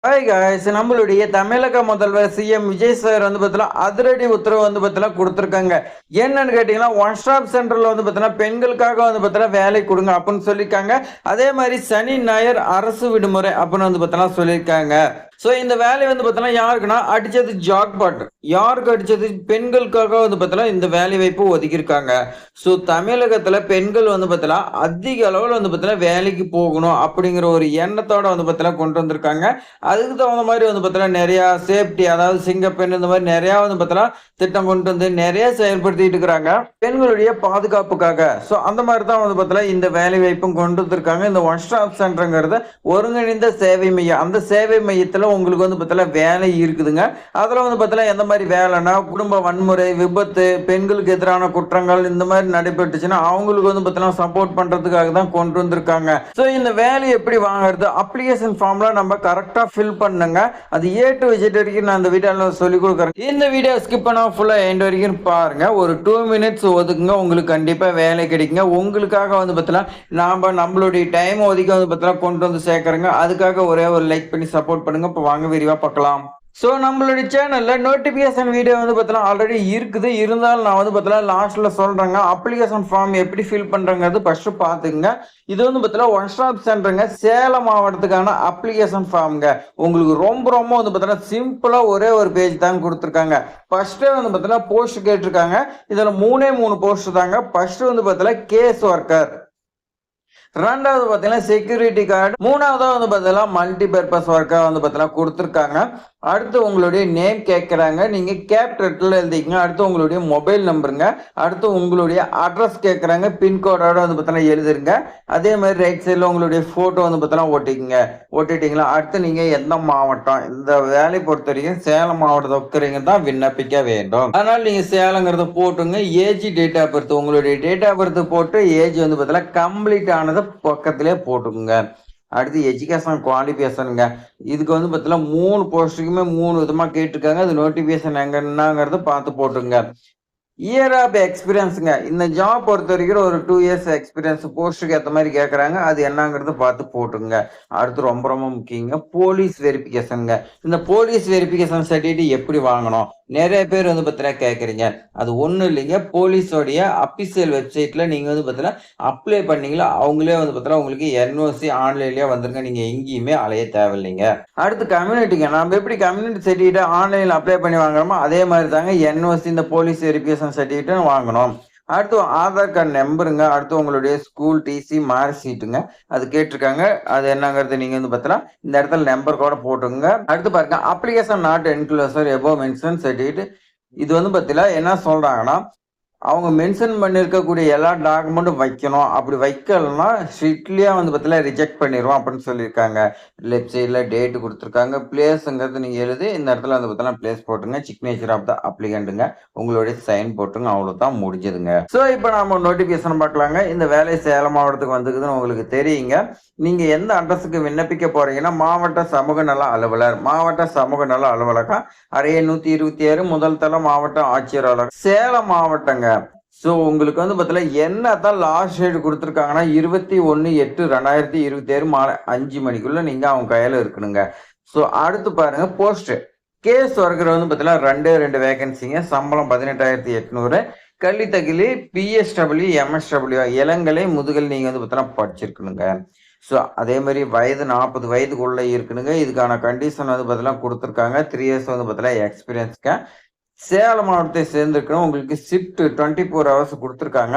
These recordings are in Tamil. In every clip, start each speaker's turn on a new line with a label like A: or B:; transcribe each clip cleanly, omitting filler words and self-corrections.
A: ஹாய் காய்ஸ், நம்மளுடைய தமிழக முதல்வர் சிஎம் விஜய் சார் வந்து பார்த்தீங்கன்னா அதிரடி உத்தரவு வந்து பார்த்தீங்கன்னா கொடுத்துருக்காங்க. என்னன்னு கேட்டிங்கன்னா, ஒன் ஸ்டாப் சென்டரில் வந்து பார்த்தீங்கன்னா பெண்களுக்காக வந்து பார்த்தீங்கன்னா வேலை கொடுங்க அப்படின்னு சொல்லியிருக்காங்க. அதே மாதிரி சனி ஞாயிறு அரசு விடுமுறை அப்படின்னு வந்து பார்த்தீங்கன்னா சொல்லியிருக்காங்க. ஸோ இந்த வேலை வந்து பார்த்தீங்கன்னா யாருக்குன்னா அடிச்சது ஜாக்பாட். யாருக்கு அடிச்சது? பெண்களுக்காக வந்து பார்த்தீங்கன்னா இந்த வேலை வாய்ப்பு ஒதுக்கியிருக்காங்க. ஸோ தமிழகத்தில் பெண்கள் வந்து பார்த்தீங்கன்னா அதிக அளவில் வந்து பார்த்தீங்கன்னா வேலைக்கு போகணும் அப்படிங்கிற ஒரு எண்ணத்தோட வந்து பார்த்தீங்கன்னா கொண்டு வந்திருக்காங்க. அதுக்கு தகுந்த மாதிரி வந்து பார்த்தீங்கன்னா நிறையா சேஃப்டி, அதாவது சிங்கப்பெண் இந்த மாதிரி நிறையா வந்து பார்த்தீங்கன்னா திட்டம் கொண்டு வந்து நிறைய செயல்படுத்திட்டு இருக்கிறாங்க பெண்களுடைய பாதுகாப்புக்காக. ஸோ அந்த மாதிரி தான் வந்து பார்த்தீங்கன்னா இந்த வேலை வாய்ப்பும் கொண்டு வந்திருக்காங்க. இந்த ஒன் ஸ்டாப் சென்டருங்கிறது ஒருங்கிணைந்த சேவை மையம். அந்த சேவை மையத்தில் உங்களுக்கு வந்து பார்த்தீங்கன்னா வேலை இருக்குதுங்க. அதில் வந்து பார்த்தீங்கன்னா எந்த மாதிரி வேலைன்னா, குடும்ப வன்முறை, விபத்து, பெண்களுக்கு எதிரான குற்றங்கள் இந்த மாதிரி நடைபெற்றுச்சுன்னா அவங்களுக்கு வந்து பார்த்தீங்கன்னா சப்போர்ட் பண்ணுறதுக்காக தான் கொண்டு வந்திருக்காங்க. ஸோ இந்த வேலையை எப்படி வாங்குறது? அப்ளிகேஷன் ஃபார்ம்ல நம்ம கரெக்டாக ஃபில் பண்ணுங்க. அது ஏ டு விஜெட் வரைக்கும் நான் இந்த வீடியோவில் சொல்லி கொடுக்குறேன். இந்த வீடியோ ஸ்கிப் பண்ணாம ஃபுல்லாக எண்ட் வரைக்கும் பாருங்க. ஒரு 2 மினிட்ஸ் ஒதுக்குங்க, உங்களுக்கு கண்டிப்பாக வேலை கிடைக்குங்க. உங்களுக்காக வந்து பார்த்தீங்கன்னா நம்மளுடைய டைம் ஒதுக்கி வந்து பார்த்தீங்கன்னா கொண்டு வந்து சேர்க்குறேங்க. அதுக்காக ஒரே ஒரு லைக் பண்ணி சப்போர்ட் பண்ணுங்க. இப்போ வாங்க விரிவாக பார்க்கலாம். ஸோ நம்மளுடைய சேனலில் நோட்டிஃபிகேஷன் வீடியோ வந்து பார்த்தீங்கன்னா ஆல்ரெடி இருக்குது. இருந்தாலும் நான் வந்து பார்த்தீங்கன்னா லாஸ்ட்டில் சொல்கிறேங்க. அப்ளிகேஷன் ஃபார்ம் எப்படி ஃபில் பண்ணுறங்கிறது ஃபஸ்ட்டு பார்த்துக்குங்க. இது வந்து பார்த்தீங்கன்னா ஒன் ஸ்டாப் சென்டருங்க, சேலம் மாவட்டத்துக்கான அப்ளிகேஷன் ஃபார்முங்க. உங்களுக்கு ரொம்ப ரொம்ப வந்து பார்த்தீங்கன்னா சிம்பிளாக ஒரே ஒரு பேஜ் தாங்க கொடுத்துருக்காங்க. ஃபஸ்ட்டே வந்து பார்த்தீங்கன்னா போஸ்ட் கேட்டிருக்காங்க. இதில் 3 போஸ்ட் தாங்க. ஃபஸ்ட்டு வந்து பார்த்தீங்கன்னா கேஸ் ஒர்க்கர், ரெண்டாவது பார்த்தீங்கன்னா செக்யூரிட்டி கார்டு, மூணாவது வந்து பார்த்தீங்கன்னா மல்டி பர்பஸ் ஒர்க்காக வந்து பார்த்தீங்கன்னா கொடுத்துருக்காங்க. அடுத்து உங்களுடைய நேம் கேட்குறாங்க, நீங்கள் கேப்டட்டில் எழுதிக்கங்க. அடுத்து உங்களுடைய மொபைல் நம்பருங்க. அடுத்து உங்களுடைய அட்ரஸ் கேட்குறாங்க, பின்கோடோட வந்து பார்த்தீங்கன்னா எழுதுருங்க. அதே மாதிரி ரைட் சைடில் உங்களுடைய ஃபோட்டோ வந்து பார்த்தீங்கன்னா ஒட்டிக்குங்க. ஒட்டிட்டீங்களா? அடுத்து நீங்கள் எந்த மாவட்டம், இந்த வேலையை பொறுத்த வரைக்கும் சேலம் மாவட்டத்தை ஒக்கிறீங்க தான் விண்ணப்பிக்க வேண்டும். அதனால் நீங்கள் சேலங்கிறத போட்டுங்க. ஏஜ், டேட் ஆஃப் பர்த், உங்களுடைய டேட் ஆஃப் பர்த் போட்டு ஏஜ் வந்து பார்த்தீங்கன்னா கம்ப்ளீட் ஆனதை பக்கத்திலே போட்டுக்குங்க. அடுத்து எஜுகேஷன் குவாலிஃபிகேஷனுங்க. இதுக்கு வந்து பார்த்தீங்கன்னா 3 போஸ்ட்டுக்குமே 3 விதமாக கேட்டிருக்காங்க. அது நோட்டிஃபிகேஷன் எங்கன்னாங்கிறத பார்த்து போட்டுங்க. இயர் ஆஃப் எக்ஸ்பீரியன்ஸுங்க. இந்த ஜாப் பொறுத்த வரைக்கும் ஒரு 2 இயர்ஸ் எக்ஸ்பீரியன்ஸ் போஸ்ட்டுக்கு ஏற்ற மாதிரி கேட்குறாங்க. அது என்னங்கிறத பார்த்து போட்டுங்க. அடுத்து ரொம்ப ரொம்ப முக்கியங்க, போலீஸ் வெரிஃபிகேஷனுங்க. இந்த போலீஸ் வெரிஃபிகேஷன் சர்டிஃபிகேட் எப்படி வாங்கணும்? நிறைய பேர் வந்து பார்த்தீங்கன்னா கேட்குறீங்க. அது ஒன்றும் இல்லைங்க, போலீஸோடைய அஃபிஷியல் வெப்சைட்டில் நீங்கள் வந்து பார்த்தீங்கன்னா அப்ளை பண்ணீங்களா, அவங்களே வந்து பார்த்தீங்கன்னா உங்களுக்கு என்ஓசி ஆன்லைன்லேயே வந்துருங்க. நீங்கள் எங்கேயுமே அலைய தேவையில்லைங்க. அடுத்து கம்யூனிட்டிங்க. நம்ம எப்படி கம்யூனிட்டி சர்டிஃபிகேட் ஆன்லைனில் அப்ளை பண்ணி வாங்குறோமோ அதே மாதிரி தாங்க என்ஓசி, இந்த போலீஸ் வெரிஃபிகேஷன் சர்டிஃபிகேட் வாங்கணும். அடுத்து ஆதார் கார்டு நம்பருங்க. அடுத்து உங்களுடைய ஸ்கூல் டிசி, மார்க் ஷீட்டுங்க. அது கேட்டிருக்காங்க. அது என்னங்கிறது நீங்கள் வந்து பார்த்தீங்கன்னா இந்த இடத்துல நம்பர் கூட போட்டுங்க. அடுத்து பாருங்க, application not enclosure above mention certificate. இது வந்து பார்த்தீங்கன்னா என்ன சொல்றாங்கன்னா, அவங்க மென்ஷன் பண்ணியிருக்கக்கூடிய எல்லா டாக்குமெண்ட்டும் வைக்கணும். அப்படி வைக்கலன்னா ஸ்ட்ரிக்ட்லியாக வந்து பார்த்தீங்கன்னா ரிஜெக்ட் பண்ணிடுவோம் அப்படின்னு சொல்லியிருக்காங்க. லெஃப்ட் சைடில் டேட்டு கொடுத்துருக்காங்க. பிளேஸுங்கிறது நீங்கள் எழுதி இந்த இடத்துல வந்து பார்த்தீங்கன்னா பிளேஸ் போட்டுங்க. சிக்னேச்சர் ஆஃப் த அப்ளிகண்ட்டுங்க. உங்களுடைய சைன் போட்டுங்க. அவ்வளோதான், முடிஞ்சதுங்க. ஸோ இப்போ நம்ம நோட்டிஃபிகேஷன் பார்க்கலாங்க. இந்த வேலை சேலம் மாவட்டத்துக்கு வந்துக்குதுன்னு உங்களுக்கு தெரியுங்க. நீங்கள் எந்த அட்ரஸுக்கு விண்ணப்பிக்க போறீங்கன்னா, மாவட்ட சமூக நல அலுவலர், மாவட்ட சமூக நல அலுவலகம், அறைய 127, முதல் தளம், மாவட்ட ஆட்சியர் அலுவலகம், சேலம் மாவட்டங்க. ஸோ உங்களுக்கு வந்து பார்த்தீங்கன்னா என்ன தான் லாஸ்ட் டேட் கொடுத்துருக்காங்கன்னா 21/8/2027 மாலை 5 மணிக்குள்ள நீங்கள் அவங்க கையில் இருக்கணுங்க. ஸோ அடுத்து பாருங்க, போஸ்ட் கேஸ் ஒர்க்கர் வந்து பார்த்தீங்கன்னா 2 வேகன்சிங்க. சம்பளம் 18,800. கல்வி தகுதி பிஎஸ்டபிள்யூ, எம்எஸ்டபிள்யூ, இளங்கலை, முதுகலை நீங்கள் வந்து பார்த்தீங்கன்னா படிச்சிருக்கணுங்க. ஸோ அதே மாதிரி வயது 40 வயதுக்குள்ளே இருக்கணுங்க. இதுக்கான கண்டிஷன் வந்து பார்த்தீங்கன்னா கொடுத்துருக்காங்க. 3 இயர்ஸ் வந்து பார்த்தீங்கன்னா எக்ஸ்பீரியன்ஸ்க்கு. சேலம் மாவட்டத்தை சேர்ந்திருக்கணும். உங்களுக்கு ஷிஃப்ட் 24 ஹவர்ஸ் கொடுத்துருக்காங்க.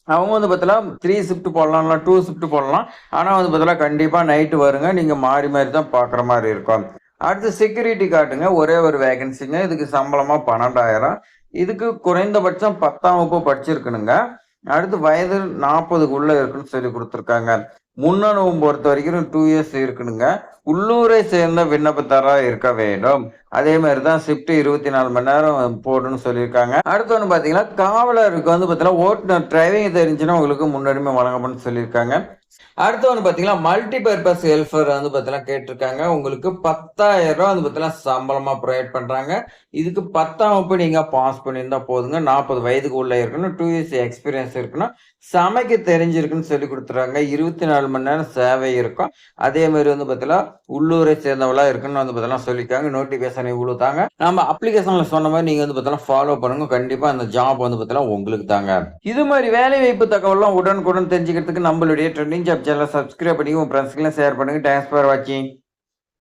A: அவங்க வந்து பார்த்தீங்கன்னா 3 ஷிஃப்ட் போடலாம், 2 ஷிஃப்ட் போடலாம். ஆனால் வந்து பார்த்தீங்கன்னா கண்டிப்பாக நைட்டு வருங்க. நீங்கள் மாறி மாறி தான் பார்க்குற மாதிரி இருக்கும். அடுத்து செக்யூரிட்டி கார்டுங்க. ஒரே ஒரு வேகன்சிங்க. இதுக்கு சம்பளமாக 12,000. இதுக்கு குறைந்தபட்சம் 10ஆம் வகுப்பு படிச்சிருக்கணுங்க. அடுத்து வயது 40க்குள்ளே இருக்குன்னு சொல்லி கொடுத்துருக்காங்க. முன்னனுபவம் பொறுத்த வரைக்கும் 2 இயர்ஸ் இருக்கணுங்க. உள்ளூரை சேர்ந்த விண்ணப்பதாரராக இருக்க வேண்டும். அதே மாதிரி தான் ஷிஃப்ட் 24 மணி நேரம் போடுன்னு சொல்லியிருக்காங்க. அடுத்து வந்து பார்த்தீங்கன்னா காவலருக்கு வந்து பார்த்தீங்கன்னா ஓட்டுநர் டிரைவிங் தெரிஞ்சுன்னா உங்களுக்கு முன்னுரிமை வழங்கப்படும்னு சொல்லியிருக்காங்க. அடுத்து வந்து பார்த்தீங்கன்னா மல்டி பர்பஸ் ஹெல்பர் வந்து பார்த்தீங்கன்னா கேட்டிருக்காங்க. உங்களுக்கு 10,000 ரூபா வந்து பார்த்தீங்கன்னா சம்பளமாக ப்ரொவைட் பண்ணுறாங்க. இதுக்கு 10ஆம் வகுப்பு நீங்கள் பாஸ் பண்ணியிருந்தா போதுங்க. 40 வயதுக்கு உள்ள இருக்கணும். 2 இயர்ஸ் எக்ஸ்பீரியன்ஸ் இருக்கணும். சமைக்க தெரிஞ்சிருக்குன்னு சொல்லி கொடுத்துறாங்க. 24 மணி நேரம் சேவை இருக்கும். அதே மாதிரி வந்து பார்த்தீங்கன்னா உள்ளூரை சேர்ந்தவளா இருக்குன்னு வந்து பார்த்தீங்கன்னா சொல்லியிருக்காங்க. நோட்டிஃபிகேஷன் இவ்வளோ தாங்க. நம்ம அப்ளிகேஷன்ல சொன்ன மாதிரி நீங்க வந்து பார்த்தீங்கன்னா ஃபாலோ பண்ணுங்க. கண்டிப்பா அந்த ஜாப் வந்து பார்த்தீங்கன்னா உங்களுக்கு தாங்க. இது மாதிரி வேலை வாய்ப்பு தகவல்லாம் உடனுக்குடன் தெரிஞ்சுக்கிறதுக்கு நம்மளுடைய ட்ரெண்டிங் ஜாப் சேனலை சப்ஸ்கிரைப் பண்ணி உங்க ஃப்ரெண்ட்ஸ்க்கெல்லாம் ஷேர் பண்ணுங்க. தேங்க்ஸ் ஃபார் வாட்சிங்.